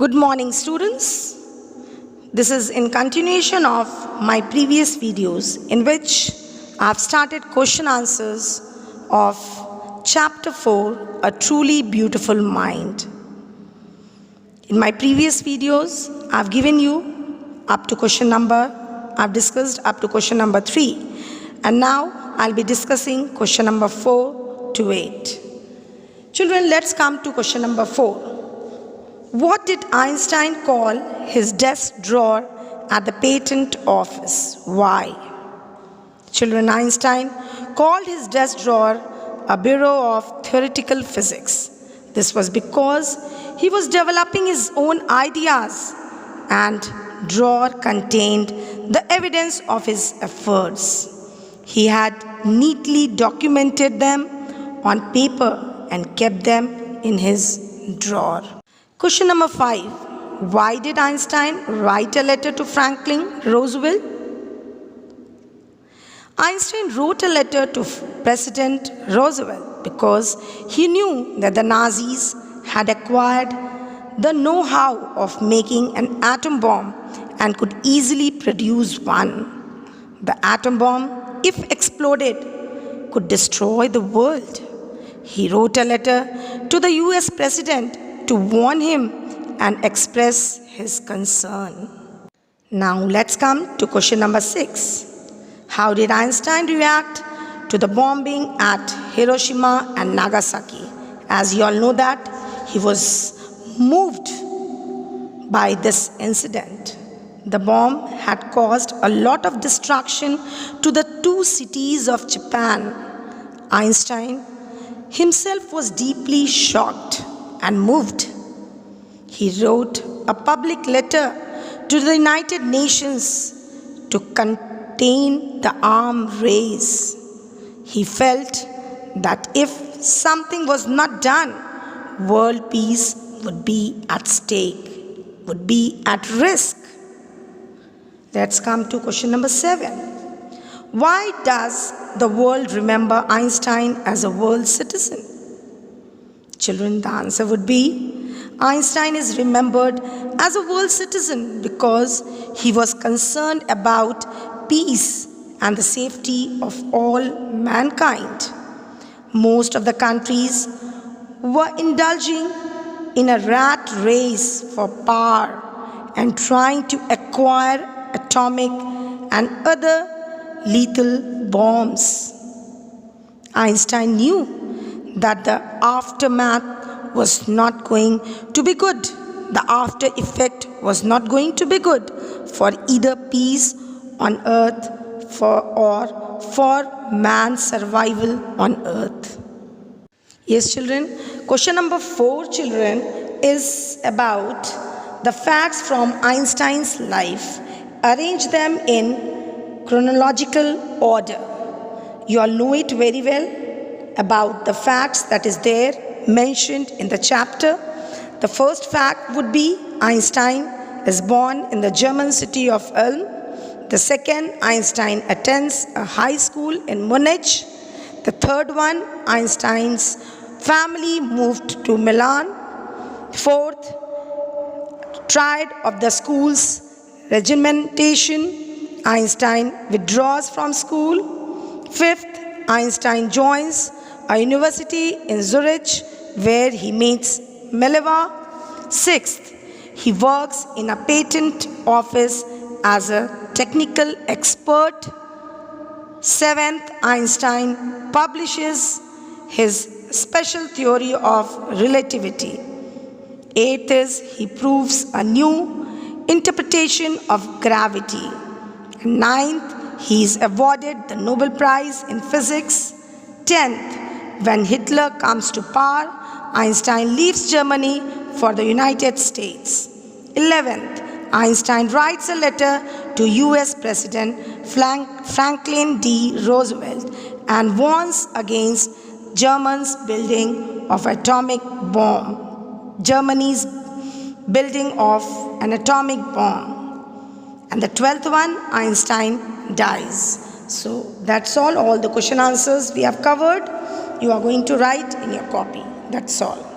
Good morning, students. This is in continuation of my previous videos in which I have started question answers of chapter 4, A Truly Beautiful Mind. In my previous videos, I have given you I've discussed up to question number 3, and now I'll be discussing question number 4 to 8. Children, let's come to question number 4. What did Einstein call his desk drawer at the patent office? Why? Children, Einstein called his desk drawer a bureau of theoretical physics. This was because he was developing his own ideas, and drawer contained the evidence of his efforts. He had neatly documented them on paper and kept them in his drawer. Question number 5. Why did Einstein write a letter to Franklin Roosevelt? Einstein wrote a letter to President Roosevelt because he knew that the Nazis had acquired the know-how of making an atom bomb and could easily produce one. The atom bomb, if exploded, could destroy the world. He wrote a letter to the US President to warn him and express his concern. Now let's come to question number 6. How did Einstein react to the bombing at Hiroshima and Nagasaki? As you all know that he was moved by this incident. The bomb had caused a lot of destruction to the two cities of Japan. Einstein himself was deeply shocked and moved. He wrote a public letter to the United Nations to contain the arms race. He felt that if something was not done, world peace would be at stake, would be at risk. Let's come to question number 7. Why does the world remember Einstein as a world citizen? Children, the answer would be Einstein is remembered as a world citizen because he was concerned about peace and the safety of all mankind. Most of the countries were indulging in a rat race for power and trying to acquire atomic and other lethal bombs. Einstein knew that the aftermath was not going to be good. The after effect was not going to be good for either peace on earth or for man's survival on earth. Yes, children. Question number 4, children, is about the facts from Einstein's life. Arrange them in chronological order. You all know it very well about the facts that is there mentioned in the chapter. The first fact would be Einstein is born in the German city of Ulm. The second, Einstein attends a high school in Munich. The third one, Einstein's family moved to Milan. Fourth, tired of the school's regimentation, Einstein withdraws from school. Fifth, Einstein joins a university in Zurich where he meets Mileva. Sixth, he works in a patent office as a technical expert. Seventh, Einstein publishes his special theory of relativity. Eighth is he proves a new interpretation of gravity. Ninth, he is awarded the Nobel Prize in Physics. 10th, when Hitler comes to power, Einstein leaves Germany for the United States. 11th, Einstein writes a letter to US President Franklin D. Roosevelt and warns against Germany's building of atomic bomb. Germany's building of an atomic bomb. And the 12th one, Einstein dies. So that's all the question answers we have covered. You are going to write in your copy. That's all.